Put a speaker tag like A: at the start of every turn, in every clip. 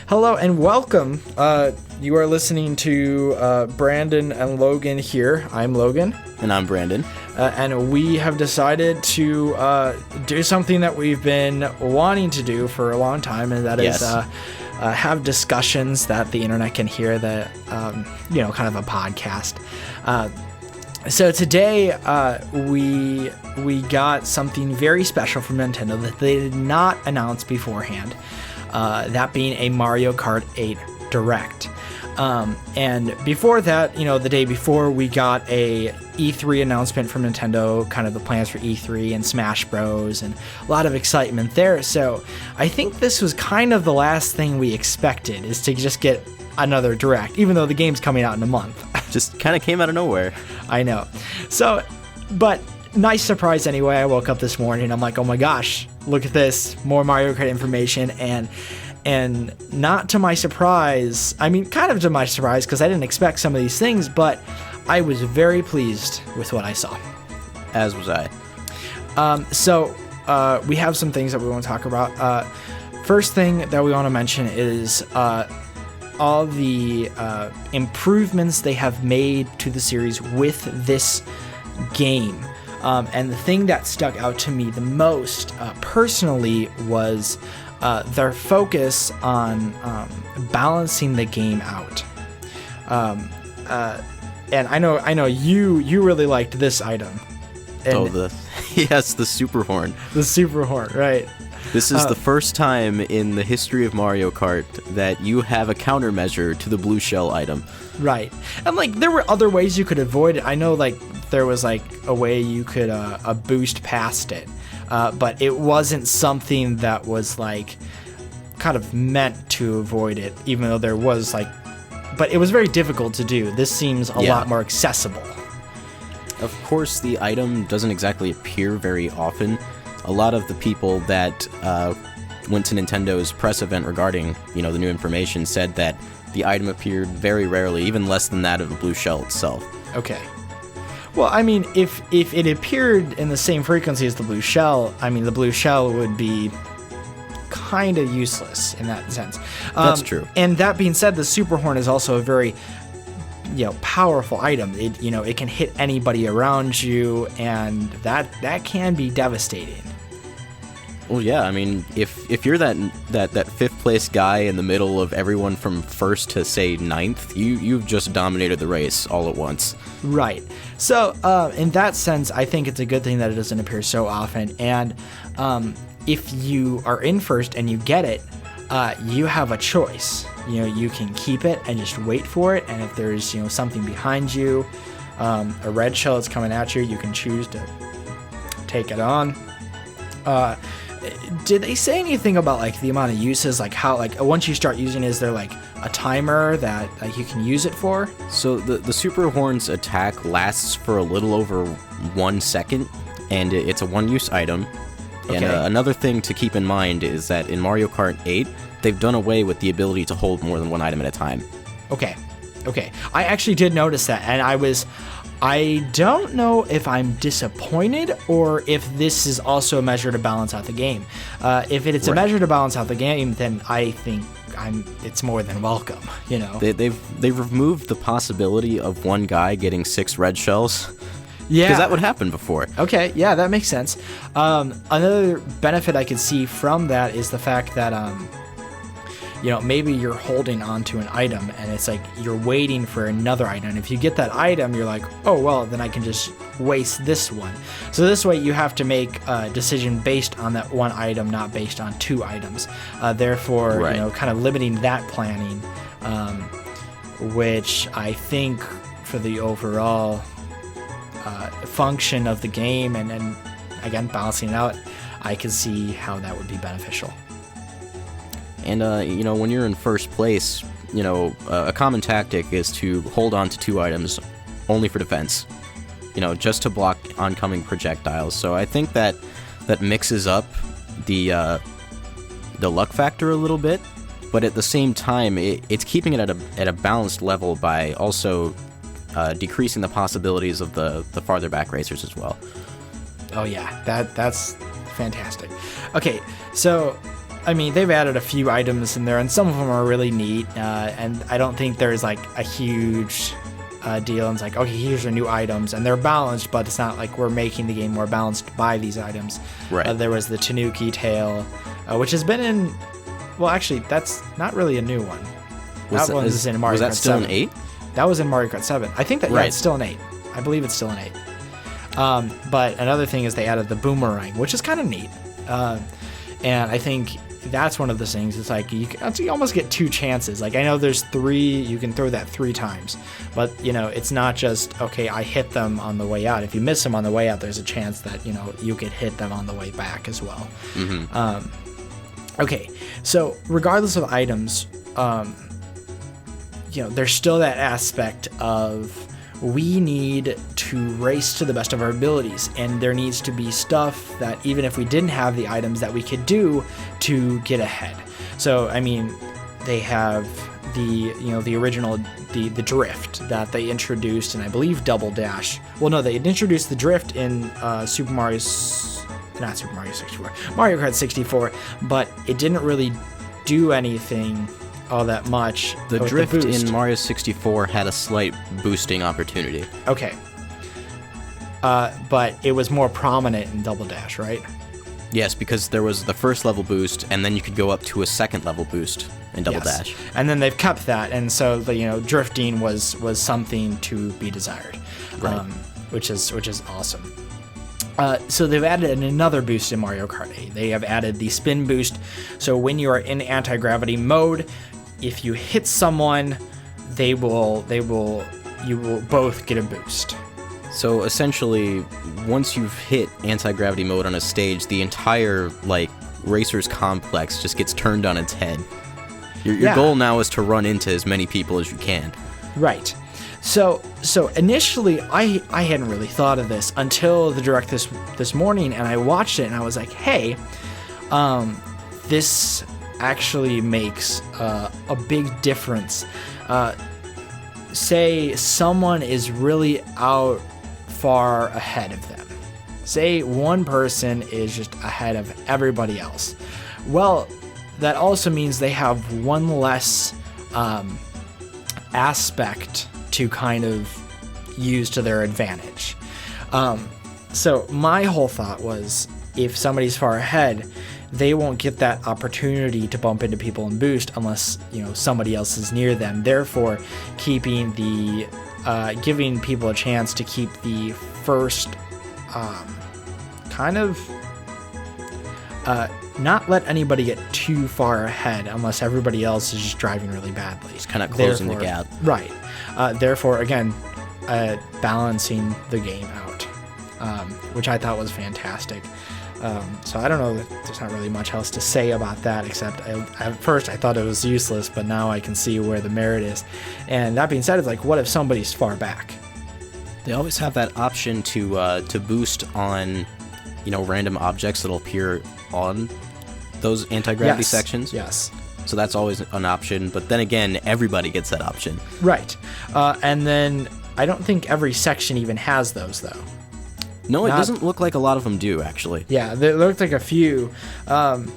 A: Hello and welcome. You are listening to Brandon and Logan here. I'm Logan.
B: And I'm Brandon.
A: And we have decided to do something that we've been wanting to do for a long time, and that is have discussions that the internet can hear, that, kind of a podcast. So today we got something very special from Nintendo that they did not announce beforehand, that being a Mario Kart 8 Direct. And before that, the day before, we got a E3 announcement from Nintendo, kind of the plans for E3 and Smash Bros. And a lot of excitement there. So I think this was kind of the last thing we expected, is to just get another Direct, even though the game's coming out in a month.
B: Just kind of came out of nowhere.
A: I know. So, but nice surprise anyway. I woke up this morning and I'm like, oh my gosh, look at this, more Mario Kart information. And not to my surprise, kind of to my surprise, because I didn't expect some of these things, but I was very pleased with what I saw.
B: As was I.
A: So we have some things that we want to talk about. First thing that we want to mention is all the improvements they have made to the series with this game. And the thing that stuck out to me the most personally was their focus on balancing the game out. And I know you really liked this item. And
B: the super horn.
A: The super horn, right.
B: This is the first time in the history of Mario Kart that you have a countermeasure to the blue shell item.
A: Right. And there were other ways you could avoid it. I know there was a way you could boost past it. But it wasn't something that was kind of meant to avoid it, even though there was but it was very difficult to do. This seems a lot more accessible.
B: Of course, the item doesn't exactly appear very often. A lot of the people that went to Nintendo's press event regarding, the new information said that the item appeared very rarely, even less than that of the blue shell itself.
A: Okay. Well, if it appeared in the same frequency as the blue shell, the blue shell would be kind of useless in that sense.
B: That's true.
A: And that being said, the super horn is also a very powerful item. It can hit anybody around you, and that can be devastating.
B: Well, yeah, if you're that fifth place guy in the middle of everyone from first to, say, ninth, you've just dominated the race all at once.
A: Right. So, in that sense, I think it's a good thing that it doesn't appear so often. And if you are in first and you get it, you have a choice. You can keep it and just wait for it. And if there's, something behind you, a red shell that's coming at you, you can choose to take it on. Did they say anything about the amount of uses, how once you start using it, is there a timer that you can use it for?
B: So the super horn's attack lasts for a little over 1 second, and it's a one-use item.
A: Okay.
B: And another thing to keep in mind is that in Mario Kart 8, they've done away with the ability to hold more than one item at a time.
A: Okay. I actually did notice that, and I don't know if I'm disappointed or if this is also a measure to balance out the game. If it's a measure to balance out the game, then I think it's more than welcome.
B: They've removed the possibility of one guy getting 6 red shells.
A: Yeah,
B: because that would happen before.
A: Okay, yeah, that makes sense. Another benefit I could see from that is the fact that maybe you're holding onto an item and it's you're waiting for another item. And if you get that item, you're oh, well, then I can just waste this one. So this way you have to make a decision based on that one item, not based on 2 items. Therefore,
B: right.
A: Kind of limiting that planning, which I think for the overall function of the game and again, balancing it out, I can see how that would be beneficial.
B: And, when you're in first place, a common tactic is to hold on to 2 items only for defense, just to block oncoming projectiles. So I think that mixes up the luck factor a little bit, but at the same time, it's keeping it at a balanced level by also decreasing the possibilities of the farther back racers as well.
A: Oh, yeah, that's fantastic. Okay, so I mean, they've added a few items in there, and some of them are really neat. And I don't think there's like a huge deal. And it's like, okay, here's your new items, and they're balanced, but it's not like we're making the game more balanced by these items.
B: Right.
A: There was the Tanuki tail, which has been in. Well, actually, that's not really a new one. That one's in Mario Kart 7.
B: Was that still an 8?
A: That was in Mario Kart 7. I think that
B: right.
A: Yeah, it's still an 8. I believe it's still an 8. But another thing is they added the boomerang, which is kind of neat. And I think that's one of those things. It's like you almost get 2 chances. Like I know there's 3, you can throw that 3 times, but it's not just okay. I hit them on the way out. If you miss them on the way out, there's a chance that you could hit them on the way back as well. Mm-hmm. Okay, so regardless of items, there's still that aspect of we need to race to the best of our abilities, and there needs to be stuff that even if we didn't have the items that we could do to get ahead. So I mean, they have the original the drift that they introduced, and I believe Double Dash. Well, no, they introduced the drift in Mario Kart 64, but it didn't really do anything all that much.
B: The drift in Mario 64 had a slight boosting opportunity.
A: Okay. But it was more prominent in Double Dash, right?
B: Yes, because there was the first level boost, and then you could go up to a second level boost in Double Dash.
A: And then they've kept that, and so drifting was something to be desired,
B: right.
A: Which is awesome. So they've added another boost in Mario Kart 8. They have added the spin boost. So when you are in anti-gravity mode, if you hit someone, you will both get a boost.
B: So essentially, once you've hit anti-gravity mode on a stage, the entire racer's complex just gets turned on its head. Your goal now is to run into as many people as you can. Right.
A: So initially, I hadn't really thought of this until the direct this morning, and I watched it, and I was like, hey, this actually makes a big difference. Say someone is really out far ahead of them. Say one person is just ahead of everybody else. Well, that also means they have one less aspect to kind of use to their advantage. So my whole thought was, if somebody's far ahead, they won't get that opportunity to bump into people and boost unless somebody else is near them. Therefore, keeping giving people a chance to keep the first not let anybody get too far ahead unless everybody else is just driving really badly.
B: Just kind of closing the gap.
A: Right. Therefore, again, balancing the game out, which I thought was fantastic. So I don't know, there's not really much else to say about that, except at first I thought it was useless, but now I can see where the merit is. And that being said, it's like, what if somebody's far back?
B: They always have that option to boost on, random objects that'll appear on those anti-gravity sections.
A: Yes.
B: So that's always an option, but then again, everybody gets that option.
A: Right. And then I don't think every section even has those, though.
B: No, it doesn't look like a lot of them do, actually.
A: Yeah, there looked like a few. And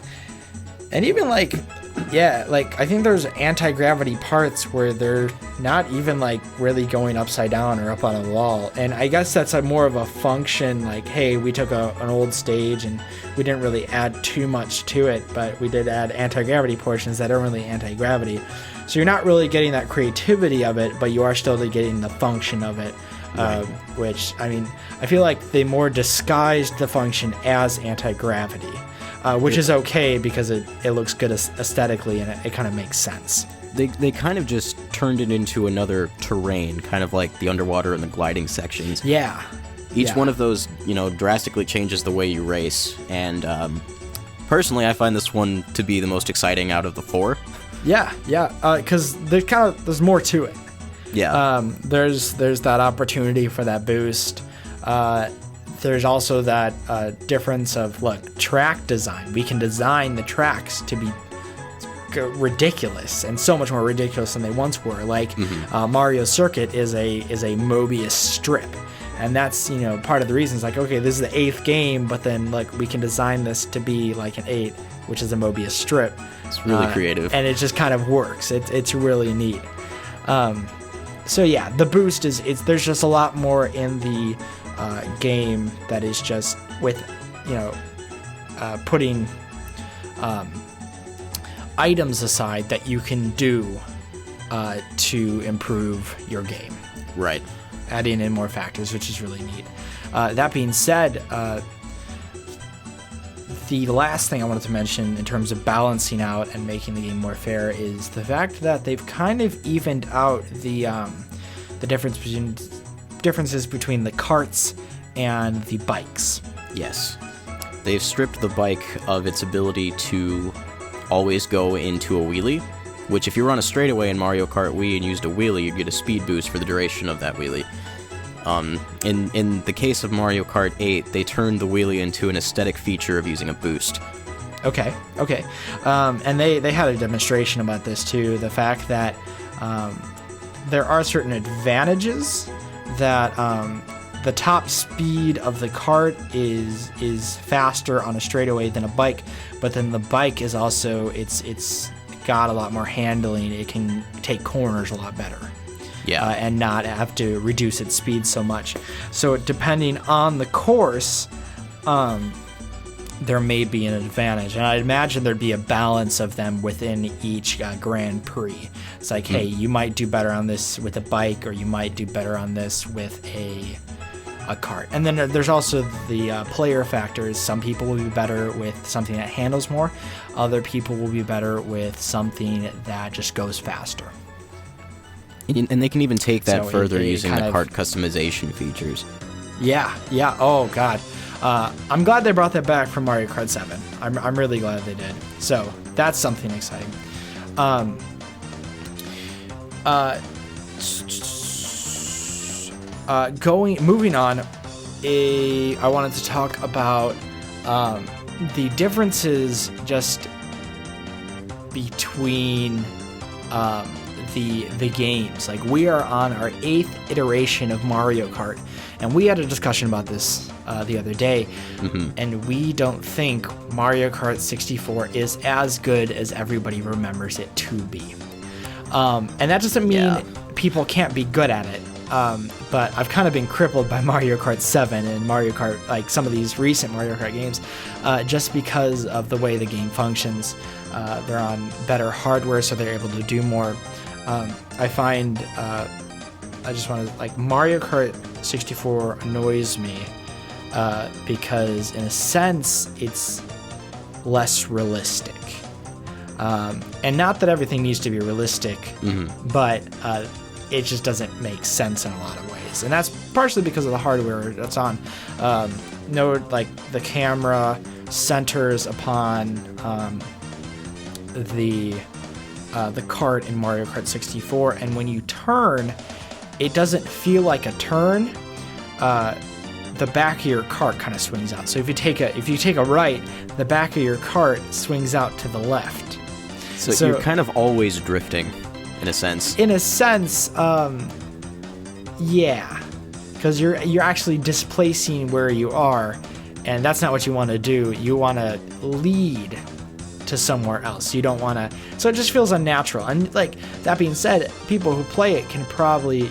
A: even I think there's anti-gravity parts where they're not even really going upside down or up on a wall. And I guess that's more of a function, hey, we took an old stage and we didn't really add too much to it, but we did add anti-gravity portions that aren't really anti-gravity. So you're not really getting that creativity of it, but you are still getting the function of it. Right. Which, I mean, I feel like they more disguised the function as anti-gravity, which is okay because it looks good aesthetically and it kind of makes sense.
B: They kind of just turned it into another terrain, kind of like the underwater and the gliding sections.
A: Yeah.
B: Each one of those, drastically changes the way you race, and personally, I find this one to be the most exciting out of the 4.
A: Yeah, because there's more to it.
B: Yeah.
A: There's that opportunity for that boost. There's also that difference of track design. We can design the tracks to be ridiculous and so much more ridiculous than they once were. Mario's circuit is a Mobius strip, And that's, part of the reason. It's like, okay, this is the 8th game, but then like we can design this to be like an 8, which is a Mobius strip.
B: It's really creative.
A: And it just kind of works. It's really neat. So yeah, the boost there's just a lot more in the game that is just with, putting items aside that you can do to improve your game.
B: Right.
A: Adding in more factors, which is really neat. That being said, the last thing I wanted to mention in terms of balancing out and making the game more fair is the fact that they've kind of evened out the differences between the carts and the bikes.
B: Yes. They've stripped the bike of its ability to always go into a wheelie, which if you were on a straightaway in Mario Kart Wii and used a wheelie, you'd get a speed boost for the duration of that wheelie. In the case of Mario Kart 8, they turned the wheelie into an aesthetic feature of using a boost.
A: Okay. And they had a demonstration about this too. The fact that there are certain advantages that the top speed of the kart is faster on a straightaway than a bike, but then the bike is also it's got a lot more handling. It can take corners a lot better.
B: Yeah.
A: And not have to reduce its speed so much. So depending on the course, there may be an advantage. And I'd imagine there'd be a balance of them within each Grand Prix. It's like, hey, you might do better on this with a bike, or you might do better on this with a kart. And then there's also the player factors. Some people will be better with something that handles more. Other people will be better with something that just goes faster.
B: And they can even take that further using the kart customization features.
A: Yeah. Oh, God. I'm glad they brought that back from Mario Kart 7. I'm really glad they did. So that's something exciting. Moving on, I wanted to talk about the differences just between the games. Like, we are on our 8th iteration of Mario Kart, and we had a discussion about this the other day, and we don't think Mario Kart 64 is as good as everybody remembers it to be. And that doesn't mean people can't be good at it, but I've kind of been crippled by Mario Kart 7 and Mario Kart, like some of these recent Mario Kart games, just because of the way the game functions. They're on better hardware, so they're able to do more. I find I just want to, like, Mario Kart 64 annoys me because in a sense it's less realistic. And not that everything needs to be realistic, but it just doesn't make sense in a lot of ways. And that's partially because of the hardware that's on. Like, the camera centers upon the kart in Mario Kart 64, and when you turn, it doesn't feel like a turn. The back of your cart kind of swings out. So if you take a right, the back of your cart swings out to the left.
B: So you're kind of always drifting, in a sense.
A: In a sense, yeah, because you're actually displacing where you are, and that's not what you want to do. You want to lead to somewhere else. You don't want to. So it just feels unnatural. And, like, that being said, people who play it can probably,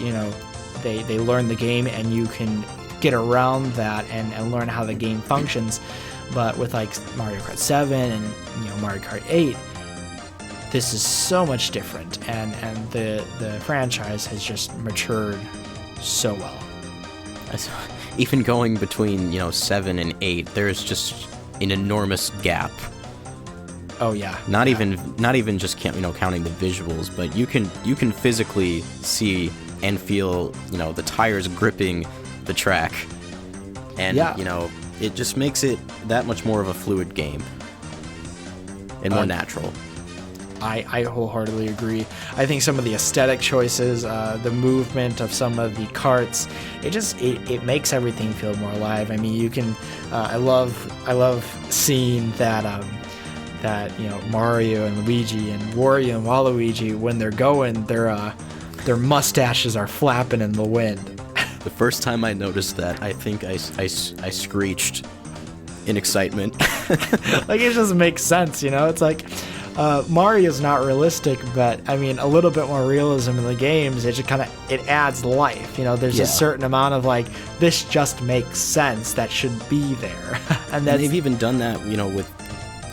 A: they learn the game, and you can get around that and learn how the game functions. But with, like, Mario Kart 7 and Mario Kart 8, this is so much different, and the franchise has just matured so well.
B: Even going between 7 and 8, there's just an enormous gap.
A: Oh yeah.
B: Not even just counting the visuals, but you can physically see and feel the tires gripping the track, and it just makes it that much more of a fluid game and more natural.
A: I wholeheartedly agree. I think some of the aesthetic choices, the movement of some of the carts, it makes everything feel more alive. I mean, you can. I love seeing that Mario and Luigi and Wario and Waluigi, when they're going, their mustaches are flapping in the wind.
B: The first time I noticed that, I think I screeched in excitement.
A: Like, it just makes sense, you know? It's like, Mario's not realistic, but, I mean, a little bit more realism in the games, it just it adds life, you know? There's a certain amount of, like, this just makes sense that should be there.
B: And they've even done that, you know, with,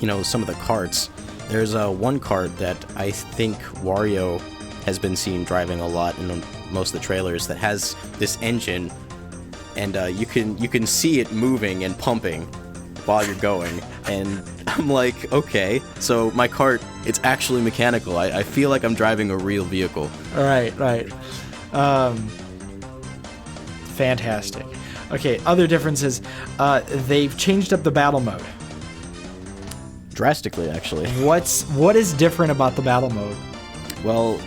B: you know, some of the karts. There's one kart that I think Wario has been seen driving a lot in most of the trailers that has this engine, and you can see it moving and pumping while you're going, and I'm like, okay, so my kart, it's actually mechanical. I feel like I'm driving a real vehicle.
A: Right. Fantastic. Okay, other differences. They've changed up the battle mode.
B: Drastically, actually.
A: What is different about the battle mode?
B: Well,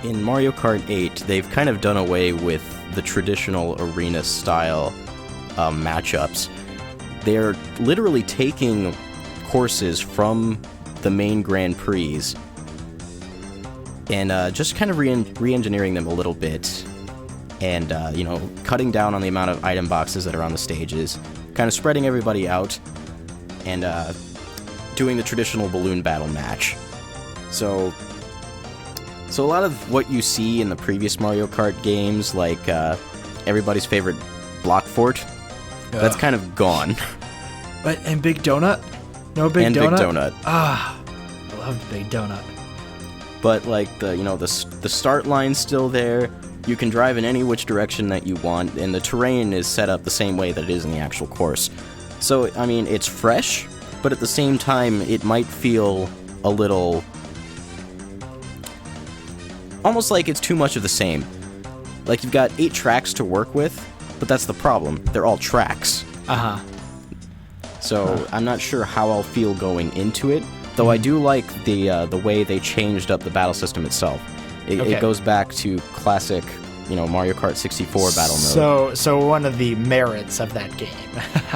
B: in Mario Kart 8, they've kind of done away with the traditional arena-style matchups. They're literally taking courses from the main Grand Prix and just kind of re-engineering them a little bit, and you know, cutting down on the amount of item boxes that are on the stages, kind of spreading everybody out, and doing the traditional balloon battle match. So a lot of what you see in the previous Mario Kart games, like everybody's favorite block fort, that's kind of gone.
A: But and Big Donut? No Big Donut?
B: And Big Donut.
A: Ah, I love Big Donut.
B: But like the start line's still there. You can drive in any which direction that you want, and the terrain is set up the same way that it is in the actual course. So I mean, it's fresh, but at the same time, it might feel a little almost like it's too much of the same. Like, you've got 8 tracks to work with, but that's the problem. They're all tracks.
A: Uh-huh.
B: So I'm not sure how I'll feel going into it, though I do like the way they changed up the battle system itself. It goes back to classic, you know, Mario Kart 64 battle mode.
A: So one of the merits of that game.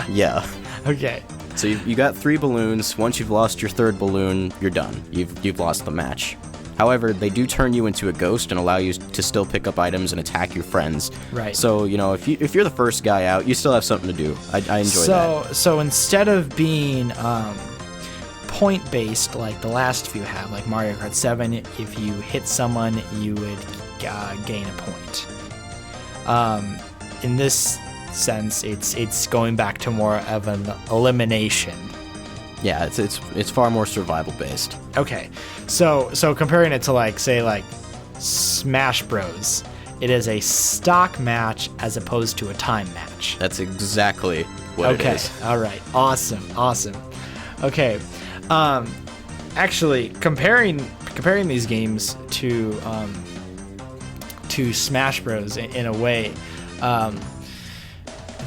B: Yeah.
A: Okay.
B: So you got 3 balloons. Once you've lost your 3rd balloon, you're done. You've lost the match. However, they do turn you into a ghost and allow you to still pick up items and attack your friends.
A: Right.
B: So, you know, if you're the first guy out, you still have something to do. I enjoy that.
A: So instead of being point-based like the last few have, like Mario Kart 7, if you hit someone, you would gain a point. In this sense, it's going back to more of an elimination.
B: Yeah, it's far more survival based.
A: Okay, so comparing it to like Smash Bros, it is a stock match as opposed to a time match.
B: That's exactly what it is.
A: Okay, all right, awesome. Okay, actually comparing these games to Smash Bros in a way,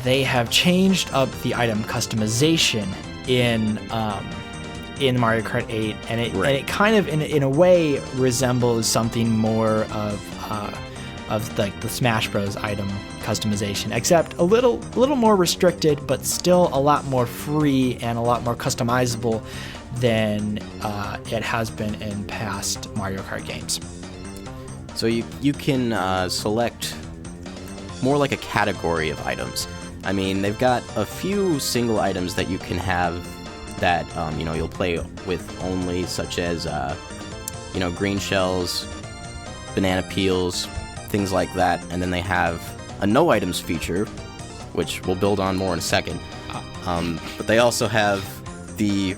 A: they have changed up the item customization in Mario Kart 8, and it kind of in a way resembles something more of like the Smash Bros item customization, except a little more restricted, but still a lot more free and a lot more customizable than it has been in past Mario Kart games.
B: So you can select more like a category of items. I mean, they've got a few single items that you can have that, you know, you'll play with only, such as, you know, green shells, banana peels, things like that. And then they have a no items feature, which we'll build on more in a second. But they also have the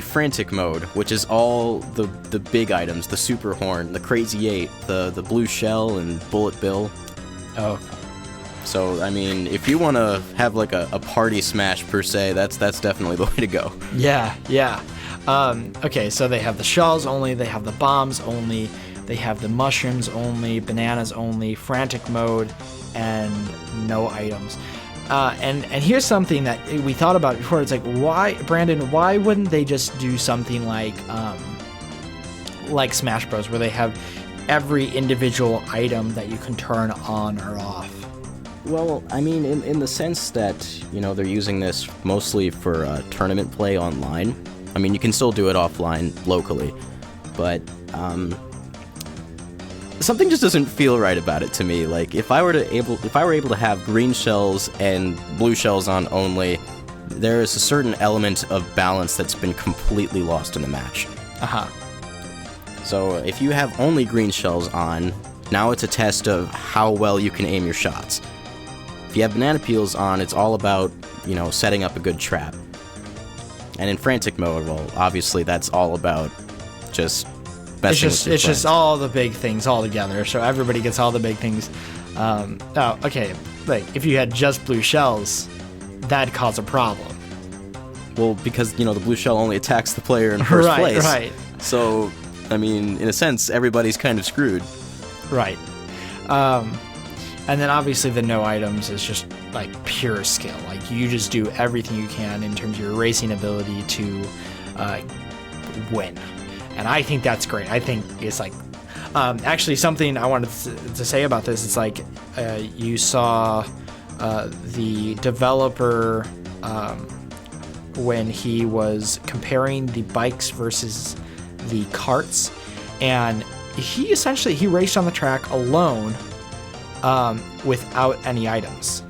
B: frantic mode, which is all the big items, the super horn, the crazy 8, the blue shell, and bullet bill.
A: Oh.
B: So, I mean, if you want to have, like, a party smash, per se, that's definitely the way to go.
A: Yeah. Okay, so they have the shells only, they have the bombs only, they have the mushrooms only, bananas only, frantic mode, and no items. And here's something that we thought about before. It's like, why wouldn't they just do something like Smash Bros, where they have every individual item that you can turn on or off?
B: Well, I mean, in the sense that, you know, they're using this mostly for tournament play online. I mean, you can still do it offline locally, but something just doesn't feel right about it to me. Like, if I were able to have green shells and blue shells on only, there is a certain element of balance that's been completely lost in the match. So if you have only green shells on, now it's a test of how well you can aim your shots. If you have banana peels on, it's all about, setting up a good trap. And in frantic mode, well, obviously that's all about just messing with your
A: It's
B: friends.
A: just all the big things all together, so everybody gets all the big things. Okay, like if you had just blue shells, that'd cause a problem.
B: Well, because, the blue shell only attacks the player in first place.
A: Right.
B: So, I mean, in a sense, everybody's kind of screwed.
A: Right. And then obviously the no items is just like pure skill. Like you just do everything you can in terms of your racing ability to win. And I think that's great. I think it's like, actually something I wanted to say about this. It's like you saw the developer when he was comparing the bikes versus the karts, and he raced on the track alone without any items.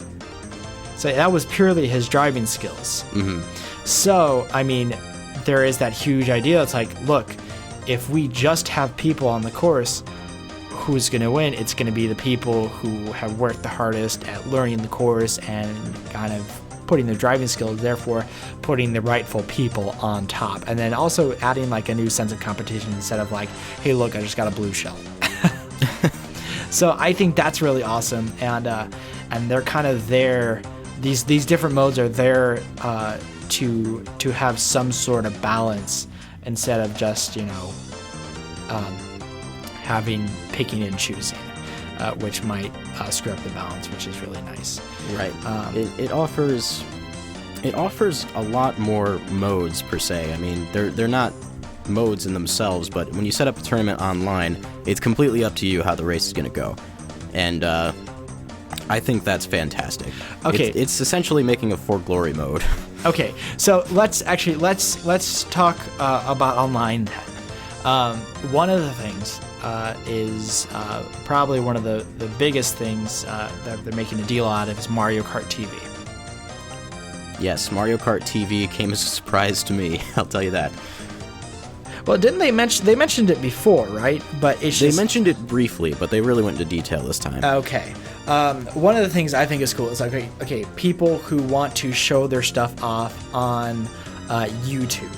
A: So that was purely his driving skills.
B: Mm-hmm.
A: So, I mean, there is that huge idea. It's like, look, if we just have people on the course, who's going to win? It's going to be the people who have worked the hardest at learning the course and kind of putting their driving skills, therefore putting the rightful people on top. And then also adding like a new sense of competition instead of like, hey, look, I just got a blue shell. So I think that's really awesome. And they're kind of there. These different modes are there to have some sort of balance instead of just, picking and choosing, which might screw up the balance, which is really nice.
B: Right. It offers a lot more modes per se. I mean, they're not modes in themselves, but when you set up a tournament online, it's completely up to you how the race is going to go. And I think that's fantastic.
A: Okay.
B: It's essentially making a For Glory mode.
A: Okay, so let's talk about online then. One of the things is probably one of the biggest things that they're making a deal out of is Mario Kart TV.
B: Yes, Mario Kart TV came as a surprise to me, I'll tell you that.
A: Well, didn't they mentioned it before, right? But
B: they mentioned it briefly, but they really went into detail this time.
A: Okay. One of the things I think is cool is like, okay, people who want to show their stuff off on YouTube,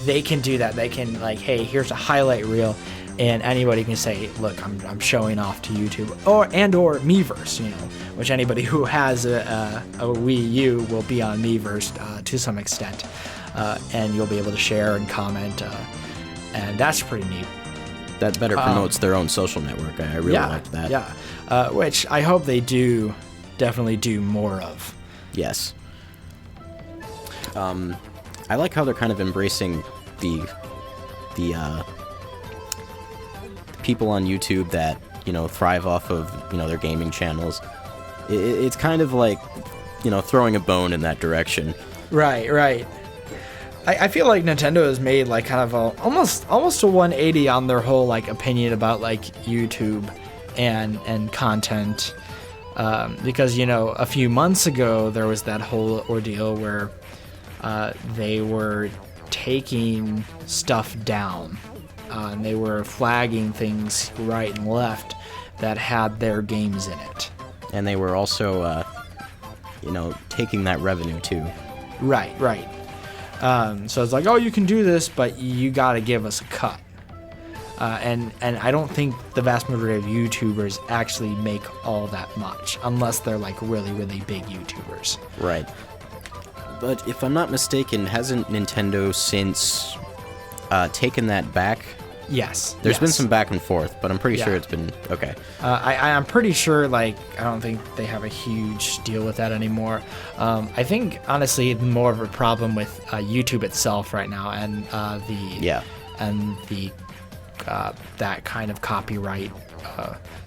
A: they can do that. They can like, hey, here's a highlight reel, and anybody can say, look, I'm showing off to YouTube, or Miiverse, which anybody who has a Wii U will be on Miiverse to some extent, and you'll be able to share and comment, and that's pretty neat.
B: That better promotes their own social network. I really liked that.
A: Yeah, which I hope they definitely do more of.
B: Yes. I like how they're kind of embracing the people on YouTube that, thrive off of, their gaming channels. It's kind of like, throwing a bone in that direction.
A: Right. I feel like Nintendo has made like kind of almost a 180 on their whole like opinion about like YouTube and content, because a few months ago there was that whole ordeal where they were taking stuff down, and they were flagging things right and left that had their games in it,
B: and they were also taking that revenue too.
A: Right. So it's like, oh, you can do this, but you got to give us a cut. And I don't think the vast majority of YouTubers actually make all that much, unless they're like really, really big YouTubers.
B: Right. But if I'm not mistaken, hasn't Nintendo since taken that back?
A: Yes.
B: There's been some back and forth, but I'm pretty sure it's been okay.
A: I'm pretty sure, like, I don't think they have a huge deal with that anymore. I think, honestly, it's more of a problem with YouTube itself right now, and that kind of copyright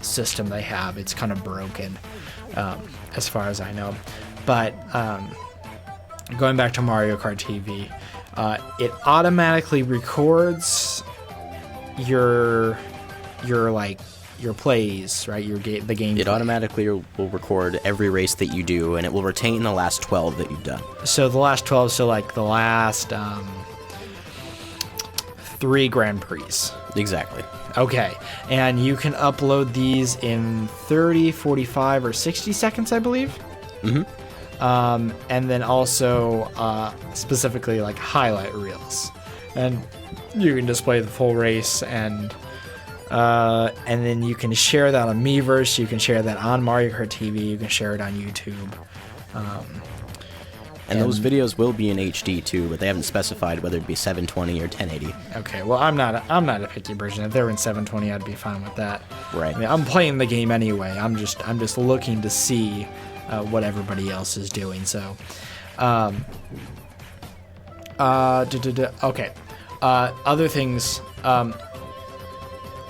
A: system they have. It's kind of broken, as far as I know. But going back to Mario Kart TV, it automatically records your like your plays, right? The game.
B: It automatically will record every race that you do, and it will retain the last 12 that you've done.
A: So the last 12, so like the last 3 Grand Prix.
B: Exactly.
A: Okay, and you can upload these in 30, 45, or 60 seconds, I believe. And then also specifically like highlight reels, and you can display the full race, and then you can share that on Miiverse. You can share that on Mario Kart TV. You can share it on YouTube.
B: And those videos will be in HD too, but they haven't specified whether it be 720 or 1080.
A: Okay, well I'm not a picky person. If they were in 720, I'd be fine with that.
B: Right.
A: I mean, I'm playing the game anyway. I'm just looking to see what everybody else is doing. So, okay. Other things.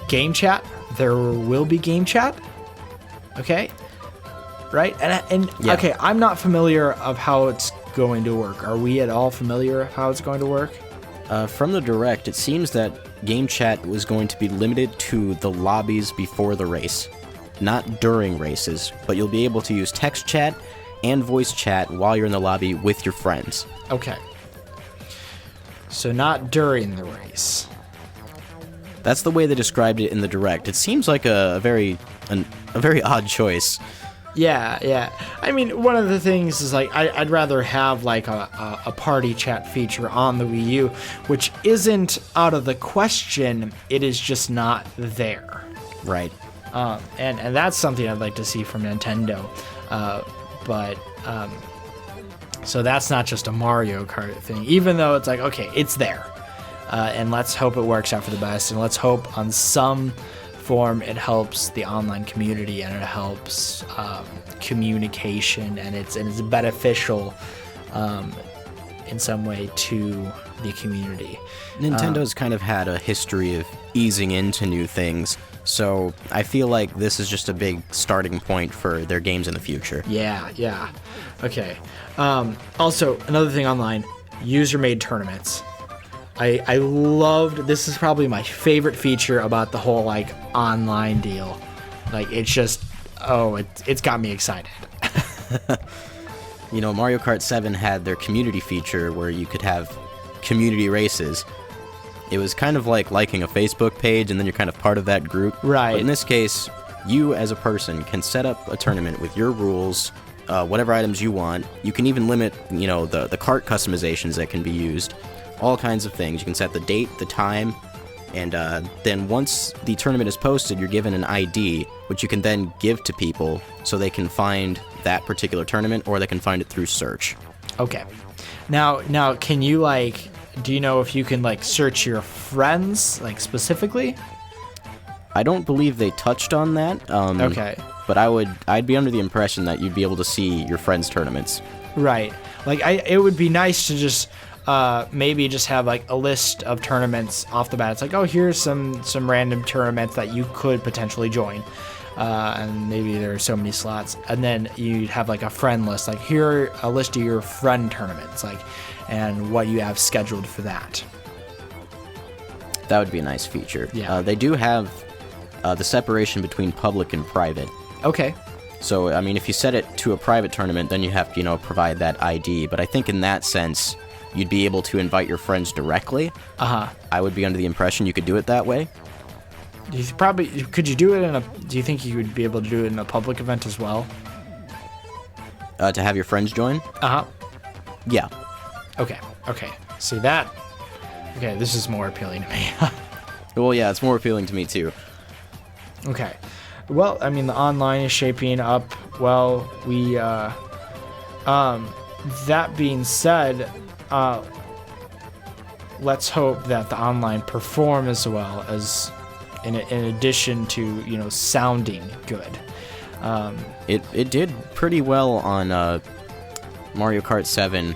A: Game chat. There will be game chat. Okay. Right. And
B: yeah.
A: Okay. I'm not familiar of how it's going to work. Are we at all familiar of how it's going to work?
B: From the Direct, it seems that game chat was going to be limited to the lobbies before the race, not during races, but you'll be able to use text chat and voice chat while you're in the lobby with your friends.
A: Okay. So not during the race.
B: That's the way they described it in the Direct. It seems like a very odd choice.
A: Yeah. I mean, one of the things is like I'd rather have like a party chat feature on the Wii U, which isn't out of the question. It is just not there.
B: Right.
A: And that's something I'd like to see from Nintendo. So that's not just a Mario Kart thing, even though it's like, okay, it's there. And let's hope it works out for the best. And let's hope on some form it helps the online community, and it helps communication, and it's beneficial in some way to the community.
B: Nintendo's kind of had a history of easing into new things, so I feel like this is just a big starting point for their games in the future.
A: Yeah. Okay. Also, another thing online, user-made tournaments. I loved, this is probably my favorite feature about the whole like online deal. Like it's just, it's got me excited.
B: You know, Mario Kart 7 had their community feature where you could have community races. It was kind of like liking a Facebook page, and then you're kind of part of that group.
A: Right.
B: But in this case, you as a person can set up a tournament with your rules, whatever items you want. You can even limit, the cart customizations that can be used. All kinds of things. You can set the date, the time, and then once the tournament is posted, you're given an ID, which you can then give to people so they can find that particular tournament, or they can find it through search.
A: Okay. Now, can you do you know if you can search your friends specifically?
B: I don't believe they touched on that.
A: Okay.
B: But I'd be under the impression that you'd be able to see your friends' tournaments.
A: Right. It would be nice to just maybe just have a list of tournaments off the bat. It's here's some random tournaments that you could potentially join, and maybe there are so many slots, and then you'd have a friend list, here a list of your friend tournaments, and what you have scheduled for that.
B: That would be a nice feature.
A: Yeah.
B: They do have the separation between public and private.
A: Okay.
B: So I mean, if you set it to a private tournament, then you have to provide that ID. But I think in that sense, you'd be able to invite your friends directly. I would be under the impression you could do it that way.
A: Could you do it do you think you would be able to do it in a public event as well?
B: To have your friends join? Yeah.
A: Okay. See that? Okay, this is more appealing to me.
B: Well, yeah, it's more appealing to me too.
A: Okay. Well, I mean, the online is shaping up well. That being said, let's hope that the online perform as well, as in addition to sounding good.
B: It did pretty well on Mario Kart 7,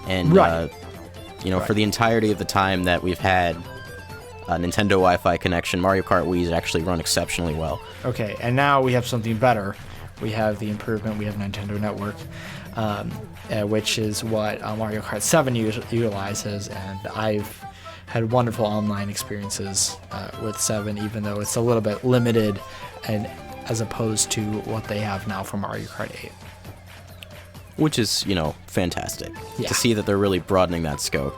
B: and
A: right.
B: For the entirety of the time that we've had a Nintendo Wi-Fi connection, Mario Kart Wii's actually run exceptionally well.
A: Okay, and now we have something better. We have the improvement. We have Nintendo Network, which is what Mario Kart 7 utilizes, and I've had wonderful online experiences with 7, even though it's a little bit limited, and as opposed to what they have now for Mario Kart 8.
B: Which is, fantastic
A: Yeah.
B: to see that they're really broadening that scope.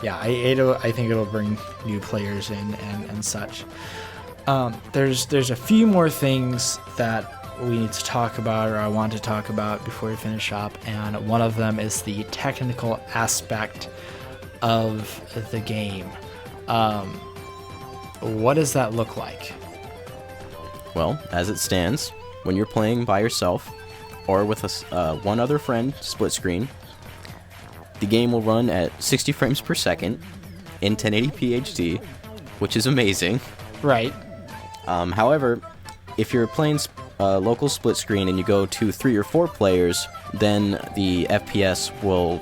A: Yeah, I think it'll bring new players in and such. There's a few more things that we need to talk about, or I want to talk about before we finish up, and one of them is the technical aspect of the game. What does that look like?
B: Well, as it stands, when you're playing by yourself or with one other friend split screen, the game will run at 60 frames per second in 1080p HD, which is amazing.
A: Right.
B: However, if you're playing local split screen and you go to 3 or 4 players, then the FPS will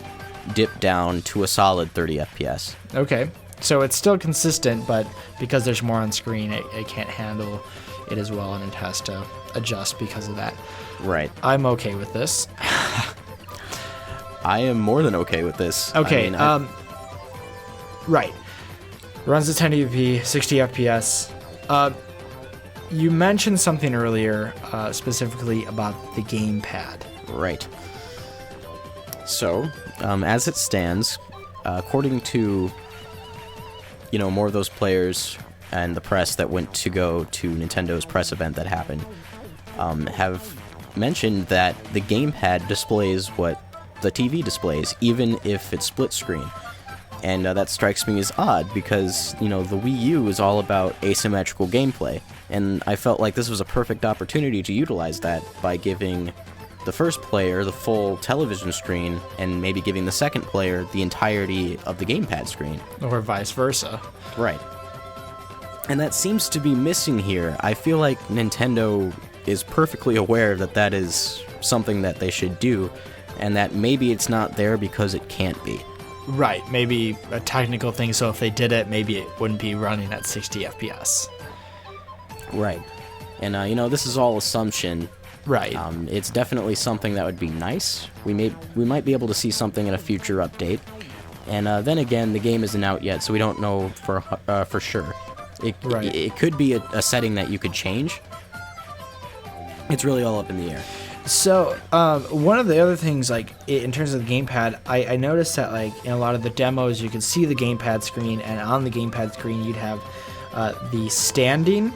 B: dip down to a solid 30 FPS.
A: Okay. So it's still consistent, but because there's more on screen, it can't handle it as well, and it has to adjust because of that.
B: Right.
A: I'm okay with this.
B: I am more than okay with this.
A: Okay. Right. Runs at 1080p, 60 FPS. You mentioned something earlier, specifically about the gamepad.
B: Right. So, as it stands, according to, more of those players and the press that went to go to Nintendo's press event that happened, have mentioned that the gamepad displays what the TV displays, even if it's split screen. And that strikes me as odd because, the Wii U is all about asymmetrical gameplay. And I felt like this was a perfect opportunity to utilize that by giving the first player the full television screen and maybe giving the second player the entirety of the gamepad screen.
A: Or vice versa.
B: Right. And that seems to be missing here. I feel like Nintendo is perfectly aware that that is something that they should do, and that maybe it's not there because it can't be.
A: Right, maybe a technical thing, so if they did it, maybe it wouldn't be running at 60 FPS.
B: Right. And, this is all assumption.
A: Right.
B: It's definitely something that would be nice. We might be able to see something in a future update. And then again, the game isn't out yet, so we don't know for sure. It could be a setting that you could change. It's really all up in the air.
A: So, one of the other things, in terms of the gamepad, I noticed that, in a lot of the demos, you could see the gamepad screen, and on the gamepad screen, you'd have the standing,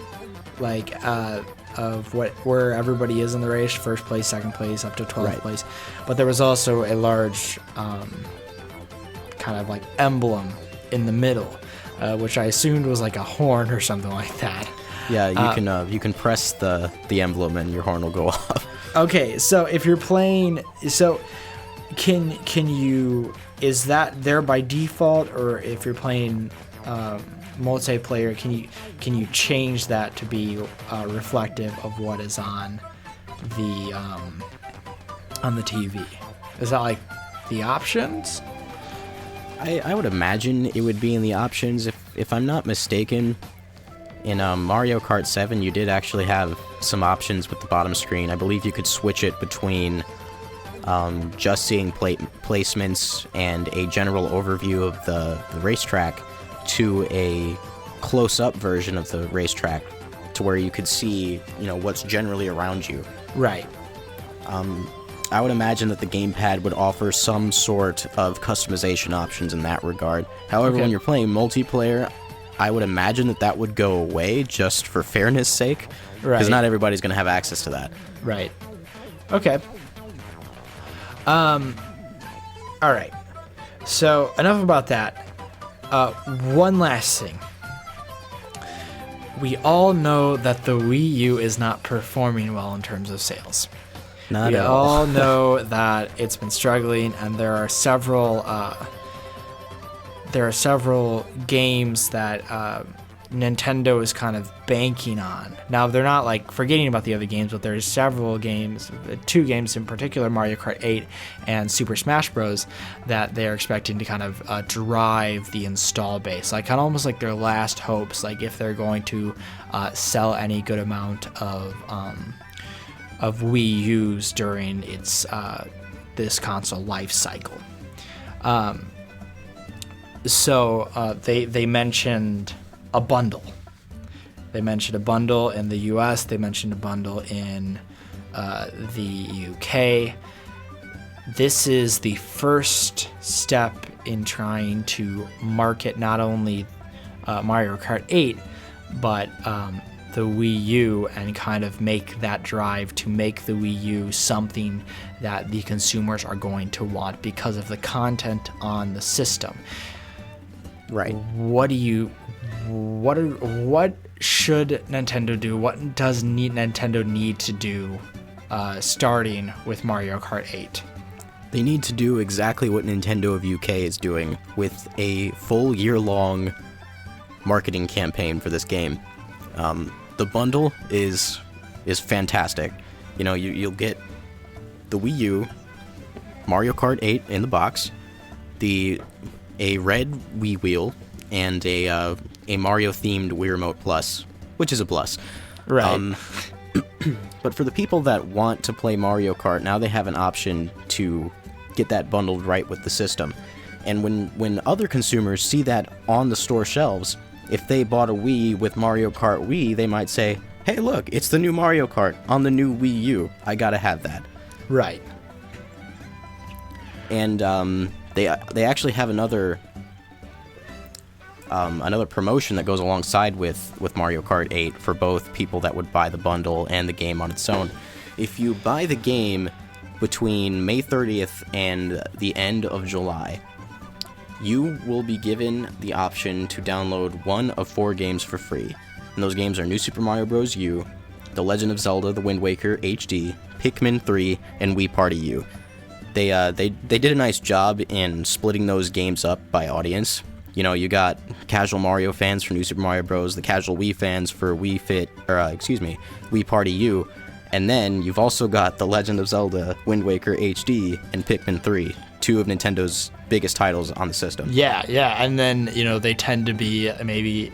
A: of where everybody is in the race, first place, second place, up to 12th place. But there was also a large, kind of emblem in the middle, which I assumed was like a horn or something like that.
B: Yeah, you can press the emblem and your horn will go off.
A: Okay, so if you're playing, can you, is that there by default, or if you're playing multiplayer, can you change that to be reflective of what is on the TV? Is that the options?
B: I would imagine it would be in the options. If I'm not mistaken, in Mario Kart 7, you did actually have some options with the bottom screen. I believe you could switch it between just seeing placements and a general overview of the racetrack to a close-up version of the racetrack to where you could see, what's generally around you.
A: Right.
B: I would imagine that the gamepad would offer some sort of customization options in that regard. However, when you're playing multiplayer, I would imagine that would go away just for fairness' sake, because not everybody's going to have access to that.
A: Right. Okay. All right. So enough about that. One last thing. We all know that the Wii U is not performing well in terms of sales.
B: Not at all.
A: We all know that it's been struggling, and there are several games that Nintendo is kind of banking on. Now, they're not forgetting about the other games, but there's several games, 2 games in particular, Mario Kart 8 and Super Smash Bros., that they're expecting to kind of drive the install base. Kind of almost like their last hopes, if they're going to sell any good amount of Wii U's during its this console life cycle. So they mentioned a bundle. They mentioned a bundle in the U.S. They mentioned a bundle in the U.K. This is the first step in trying to market not only Mario Kart 8, but the Wii U, and kind of make that drive to make the Wii U something that the consumers are going to want because of the content on the system.
B: Right.
A: What should Nintendo do? What does Nintendo need to do starting with Mario Kart 8?
B: They need to do exactly what Nintendo of UK is doing with a full year-long marketing campaign for this game. The bundle is fantastic. You know, you'll get the Wii U, Mario Kart 8 in the box, a red Wii wheel, and a Mario-themed Wii Remote Plus, which is a plus.
A: Right.
B: But for the people that want to play Mario Kart, now they have an option to get that bundled right with the system. And when other consumers see that on the store shelves, if they bought a Wii with Mario Kart Wii, they might say, hey, look, it's the new Mario Kart on the new Wii U. I gotta have that.
A: Right.
B: And they actually have another promotion that goes alongside with Mario Kart 8 for both people that would buy the bundle and the game on its own. If you buy the game between May 30th and the end of July, you will be given the option to download one of 4 games for free. And those games are New Super Mario Bros. U, The Legend of Zelda: The Wind Waker HD, Pikmin 3, and Wii Party U. They did a nice job in splitting those games up by audience. You know, you got casual Mario fans for New Super Mario Bros., the casual Wii fans for Wii Party U, and then you've also got The Legend of Zelda, Wind Waker HD, and Pikmin 3, 2 of Nintendo's biggest titles on the system.
A: Yeah, and then, you know, they tend to be maybe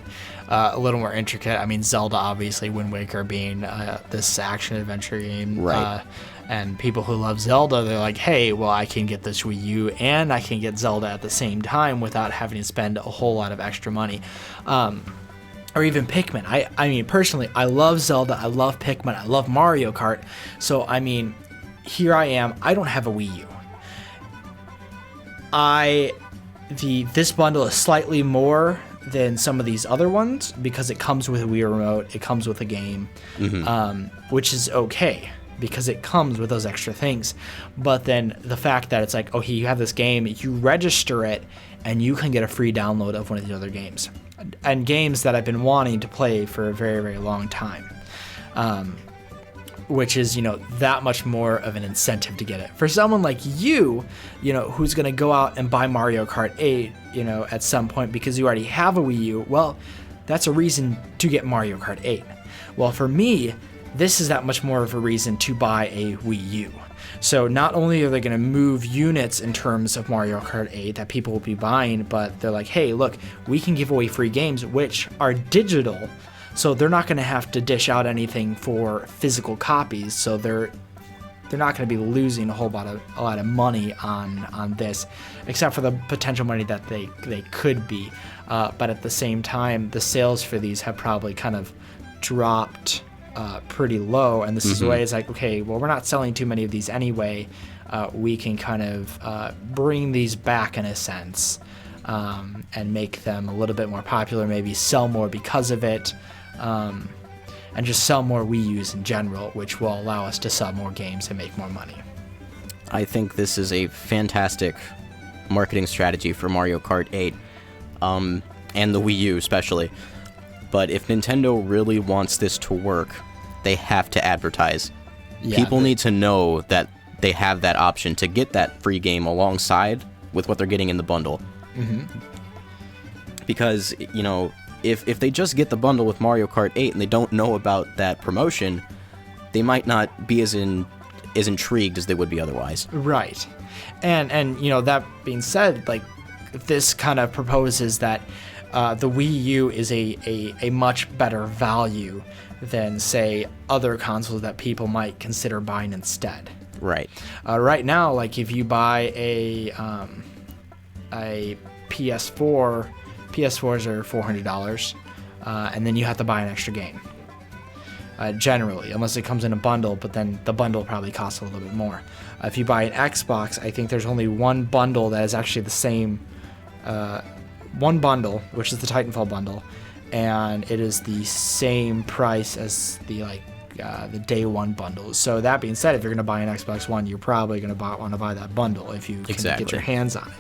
A: a little more intricate. I mean, Zelda, obviously, Wind Waker being this action-adventure game.
B: Right.
A: And people who love Zelda, they're like, hey, well, I can get this Wii U and I can get Zelda at the same time without having to spend a whole lot of extra money. Or even Pikmin. I mean, personally, I love Zelda, I love Pikmin, I love Mario Kart. So, I mean, here I am. I don't have a Wii U. This bundle is slightly more than some of these other ones because it comes with a Wii Remote, it comes with a game, which is okay, because it comes with those extra things. But then the fact that it's like, okay, you have this game, you register it, and you can get a free download of one of the other games. And games that I've been wanting to play for a very, very long time. Which is, you know, that much more of an incentive to get it. For someone like you know, who's going to go out and buy Mario Kart 8, you know, at some point because you already have a Wii U, well, that's a reason to get Mario Kart 8. Well, for me, this is that much more of a reason to buy a Wii U. So not only are they going to move units in terms of Mario Kart 8 that people will be buying, but they're like, hey, look, we can give away free games, which are digital, so they're not going to have to dish out anything for physical copies, so they're not going to be losing a lot of money on this, except for the potential money that they could be. But at the same time, the sales for these have probably kind of dropped pretty low, and this is the way it's like, okay, well, we're not selling too many of these anyway. We can kind of bring these back in a sense, and make them a little bit more popular, maybe sell more because of it, and just sell more Wii U's in general, which will allow us to sell more games and make more money.
B: I think this is a fantastic marketing strategy for Mario Kart 8, and the Wii U especially. But if Nintendo really wants this to work, they have to advertise. Yeah, people need to know that they have that option to get that free game alongside with what they're getting in the bundle. Because, you know, if they just get the bundle with Mario Kart 8 and they don't know about that promotion, they might not be as intrigued as they would be otherwise.
A: Right. And you know, that being said, like, this kind of proposes that the Wii U is a much better value than, say, other consoles that people might consider buying instead.
B: Right.
A: Right now, like, if you buy a PS4s are $400, and then you have to buy an extra game. Generally, unless it comes in a bundle, but then the bundle probably costs a little bit more. If you buy an Xbox, I think there's only one bundle that is actually the same, one bundle, which is the Titanfall bundle, and it is the same price as the day one bundles. So that being said, if you're going to buy an Xbox One, you're probably going to want to buy that bundle if you can get your hands on it.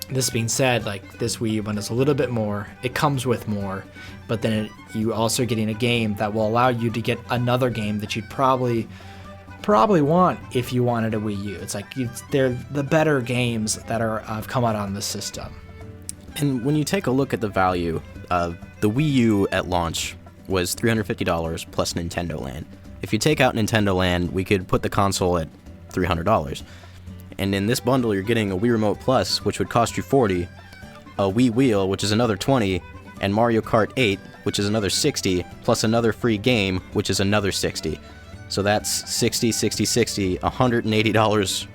A: This being said, like, this Wii U bundle is a little bit more. It comes with more, but then you also getting a game that will allow you to get another game that you'd probably want if you wanted a Wii U. It's like they're the better games that have come out on the system.
B: And when you take a look at the value, the Wii U at launch was $350 plus Nintendo Land. If you take out Nintendo Land, we could put the console at $300. And in this bundle, you're getting a Wii Remote Plus, which would cost you $40, a Wii Wheel, which is another $20, and Mario Kart 8, which is another $60, plus another free game, which is another $60. So that's $60, $60, $60, $180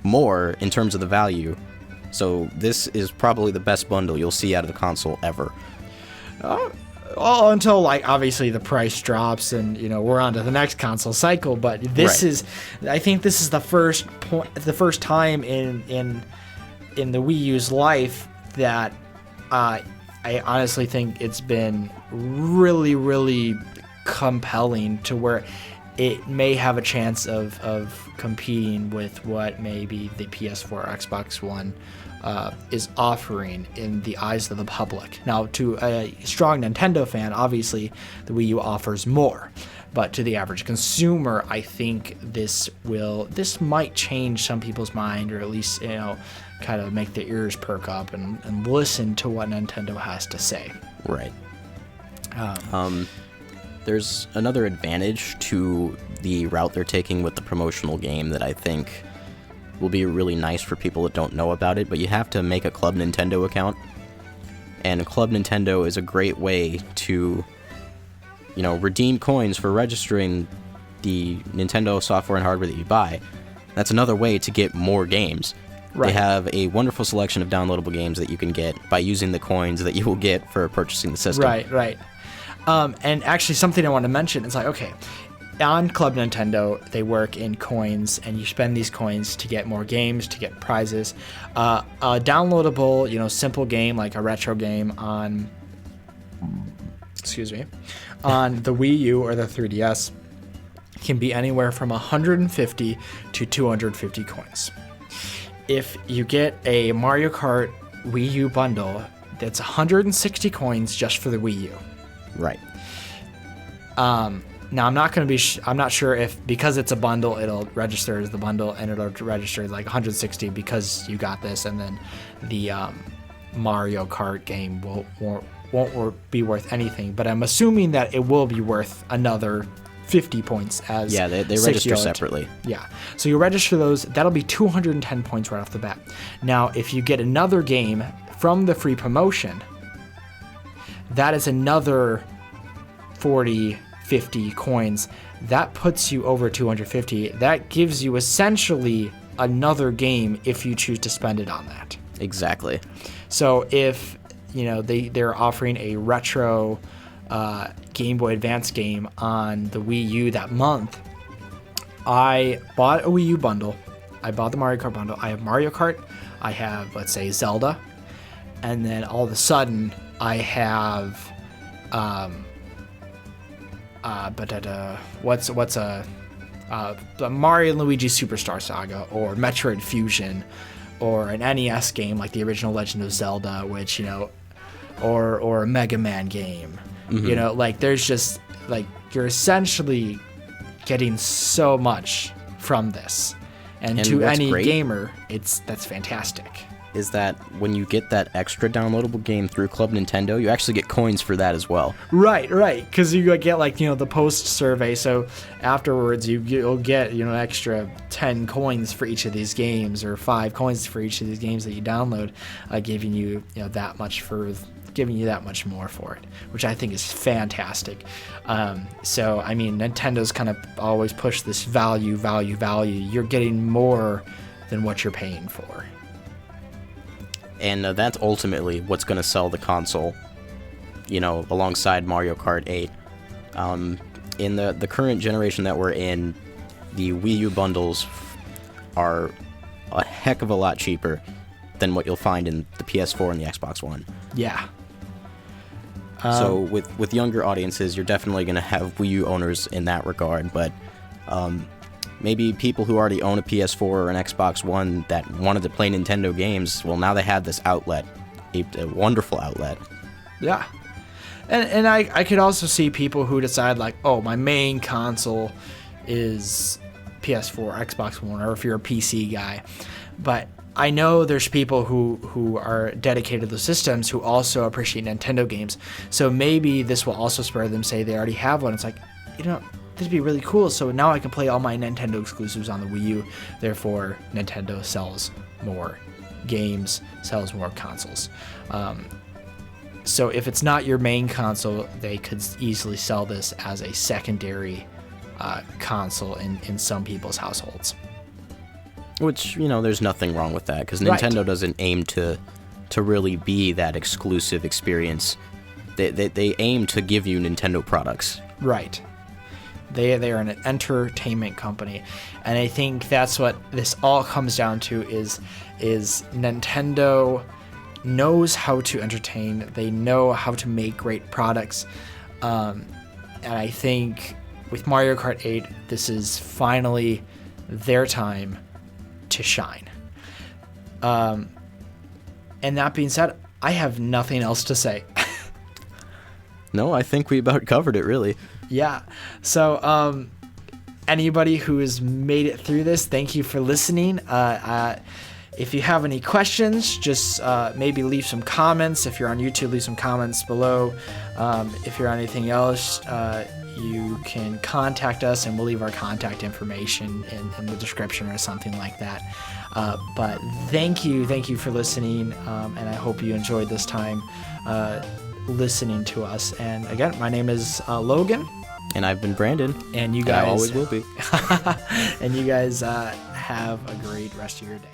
B: more in terms of the value. So this is probably the best bundle you'll see out of the console ever.
A: Until, like, obviously the price drops and, you know, we're on to the next console cycle. But this is, I think this is the first time in the Wii U's life that I honestly think it's been really, really compelling to where it may have a chance of competing with what maybe the PS4 or Xbox One is offering in the eyes of the public. Now, to a strong Nintendo fan, obviously the Wii U offers more, but to the average consumer, I think this might change some people's mind, or at least, you know, kind of make their ears perk up and listen to what Nintendo has to say.
B: Right. There's another advantage to the route they're taking with the promotional game that I think will be really nice for people that don't know about it, but you have to make a Club Nintendo account. And Club Nintendo is a great way to, you know, redeem coins for registering the Nintendo software and hardware that you buy. That's another way to get more games. Right. They have a wonderful selection of downloadable games that you can get by using the coins that you will get for purchasing the system.
A: Right. And actually, something I want to mention is, like, okay, on Club Nintendo, they work in coins, and you spend these coins to get more games, to get prizes. A downloadable, you know, simple game like a retro game on the Wii U or the 3DS can be anywhere from 150 to 250 coins. If you get a Mario Kart Wii U bundle, that's 160 coins just for the Wii U.
B: Right.
A: Now, I'm not sure if, because it's a bundle, it'll register as the bundle, and it'll register like 160 because you got this, and then the Mario Kart game won't be worth anything. But I'm assuming that it will be worth another 50 points as
B: they register separately.
A: Yeah. So you register those, that'll be 210 points right off the bat. Now, if you get another game from the free promotion, that is another 40, 50 coins. That puts you over 250. That gives you essentially another game if you choose to spend it on that.
B: Exactly.
A: So if, you know, they're offering a retro Game Boy Advance game on the Wii U that month, I bought a Wii U bundle. I bought the Mario Kart bundle. I have Mario Kart. I have, let's say, Zelda. And then all of a sudden, I have what's a Mario and Luigi Superstar Saga, or Metroid Fusion, or an NES game like the original Legend of Zelda, which, you know, or a Mega Man game. Mm-hmm. You know, like, there's just, like, you're essentially getting so much from this, and to any gamer, that's fantastic.
B: Is that when you get that extra downloadable game through Club Nintendo, you actually get coins for that as well.
A: Right, because you get, like, you know, the post survey, so afterwards you'll get, you know, extra 10 coins for each of these games, or 5 coins for each of these games that you download, giving you, you know, that much more for it, which I think is fantastic. So, I mean, Nintendo's kind of always pushed this value. You're getting more than what you're paying for.
B: And that's ultimately what's going to sell the console, alongside Mario Kart 8. In the current generation that we're in, the Wii U bundles are a heck of a lot cheaper than what you'll find in the PS4 and the Xbox One.
A: Yeah.
B: So with younger audiences, you're definitely going to have Wii U owners in that regard, but maybe people who already own a PS4 or an Xbox One that wanted to play Nintendo games, well, now they have this outlet, a wonderful outlet.
A: Yeah. And I could also see people who decide, like, oh, my main console is PS4, Xbox One, or if you're a PC guy. But I know there's people who are dedicated to the systems who also appreciate Nintendo games. So maybe this will also spur them, say they already have one. It's like, this would be really cool. So now I can play all my Nintendo exclusives on the Wii U. Therefore, Nintendo sells more games, sells more consoles. So if it's not your main console, they could easily sell this as a secondary console in some people's households.
B: Which, there's nothing wrong with that, because Nintendo doesn't aim to really be that exclusive experience. They aim to give you Nintendo products.
A: Right. They are an entertainment company, and I think that's what this all comes down to is Nintendo knows how to entertain. They know how to make great products, and I think with Mario Kart 8, this is finally their time to shine. And that being said, I have nothing else to say.
B: No, I think we about covered it, really.
A: Yeah. So anybody who has made it through this, thank you for listening. If you have any questions, just maybe leave some comments. If you're on YouTube, leave some comments below. If you're on anything else, you can contact us, and we'll leave our contact information in the description or something like that. But thank you for listening, and I hope you enjoyed this time listening to us. And again, my name is Logan.
B: And I've been Brandon.
A: And you guys...
B: I always will be.
A: And you guys have a great rest of your day.